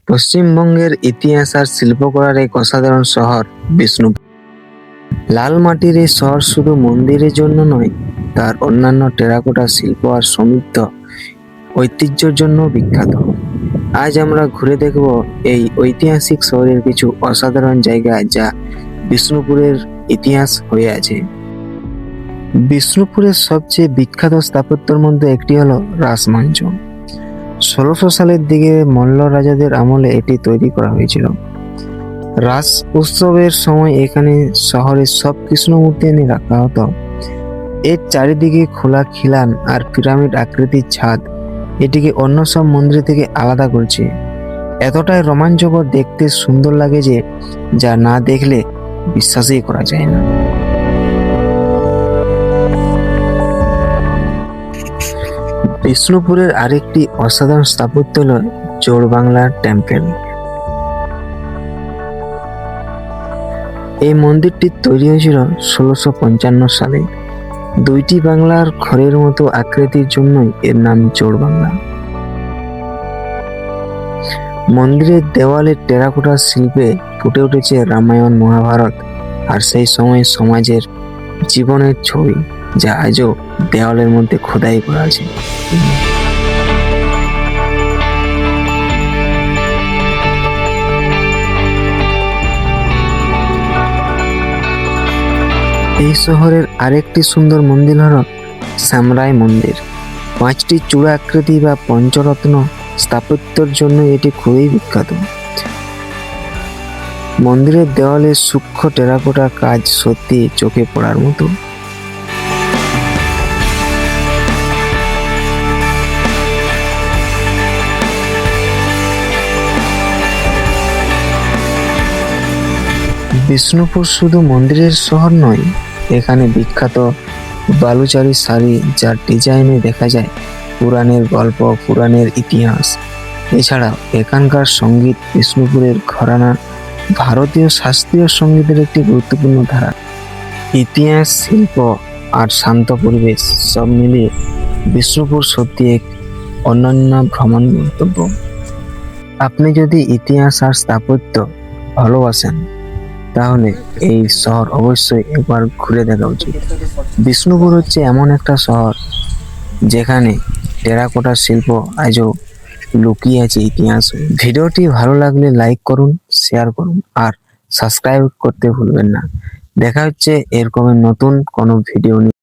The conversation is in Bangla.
পশ্চিমবঙ্গের ইতিহাস আর শিল্পকলার এক অসাধারণ শহর বিষ্ণুপুর। লাল মাটির এই শহর শুধু মন্দিরের জন্য নয়, তার অন্যান্য টেরাকোটা শিল্প আর সমৃদ্ধ ঐতিহ্যের জন্য বিখ্যাত। আজ আমরা ঘুরে দেখব এই ঐতিহাসিক শহরের কিছু অসাধারণ জায়গা যা বিষ্ণুপুরের ইতিহাস হয়ে আছে। বিষ্ণুপুরের সবচেয়ে বিখ্যাত স্থাপত্যের মধ্যে একটি হলো রাসমঞ্চ। ১৬০০ সালের দিকে মল্ল রাজাদের আমলে এটি তৈরি করা হয়েছিল। রাস উৎসবের সময় এখানে শহরের সব কৃষ্ণ মূর্তি এনে রাখা হতো। এর চারিদিকে খোলা খিলান আর পিরামিড আকৃতির ছাদ এটিকে অন্য সব মন্দির থেকে আলাদা করছে। এতটাই রোমাঞ্চকর, দেখতে সুন্দর লাগে যে যা না দেখলে বিশ্বাসই করা যায় না। বিষ্ণুপুরের আরেকটি অসাধারণ স্থাপত্য হল জোড়বাংলা টেম্পল। এই মন্দিরটি তৈরি হয়েছিল ১৬৫৫ সালে। দুইটি বাংলার ঘরের মতো আকৃতির জন্যই এর নাম জোড়বাংলা। মন্দিরের দেওয়ালে টেরাকোটা শিল্পে ফুটে উঠেছে রামায়ণ, মহাভারত আর সেই সময় সমাজের জীবনের ছবি, যা আজও দেওয়ালের মধ্যে খোদাই করা আছে। এই শহরের আরেকটি সুন্দর মন্দির হল শ্যামরাই মন্দির। ৫টি চূড়া আকৃতি বা পঞ্চরত্ন স্থাপত্যের জন্য এটি খুবই বিখ্যাত। মন্দিরের দেওয়ালে সূক্ষ্ম টেরাকোটা কাজ সত্যি চোখে পড়ার মতো। বিষ্ণুপুর শুধু মন্দিরের শহর নয়, এখানে বিখ্যাত বালুচারী শাড়ি, যার ডিজাইনে দেখা যায় পুরাণের গল্প, পুরাণের ইতিহাস। এছাড়াও এখানকার সঙ্গীত, বিষ্ণুপুরের ঘরানা ভারতীয় শাস্ত্রীয় সঙ্গীতের একটি গুরুত্বপূর্ণ ধারা। ইতিহাস, শিল্প আর শান্ত পরিবেশ সব মিলিয়ে বিষ্ণুপুর সত্যি এক অনন্য ভ্রমণ গন্তব্য। আপনি যদি ইতিহাস আর স্থাপত্য ভালোবাসেন তাহলে এই শহর অবশ্যই একবার ঘুরে দেখা উচিত। বিষ্ণুপুর হচ্ছে এমন একটা শহর যেখানে টেরাকোটা শিল্প আজও লুকিয়ে আছে ইতিহাস। ভিডিওটি ভালো লাগলে লাইক করুন, শেয়ার করুন আর সাবস্ক্রাইব করতে ভুলবেন না। দেখা হচ্ছে এরকমের নতুন কোনো ভিডিও নিয়ে।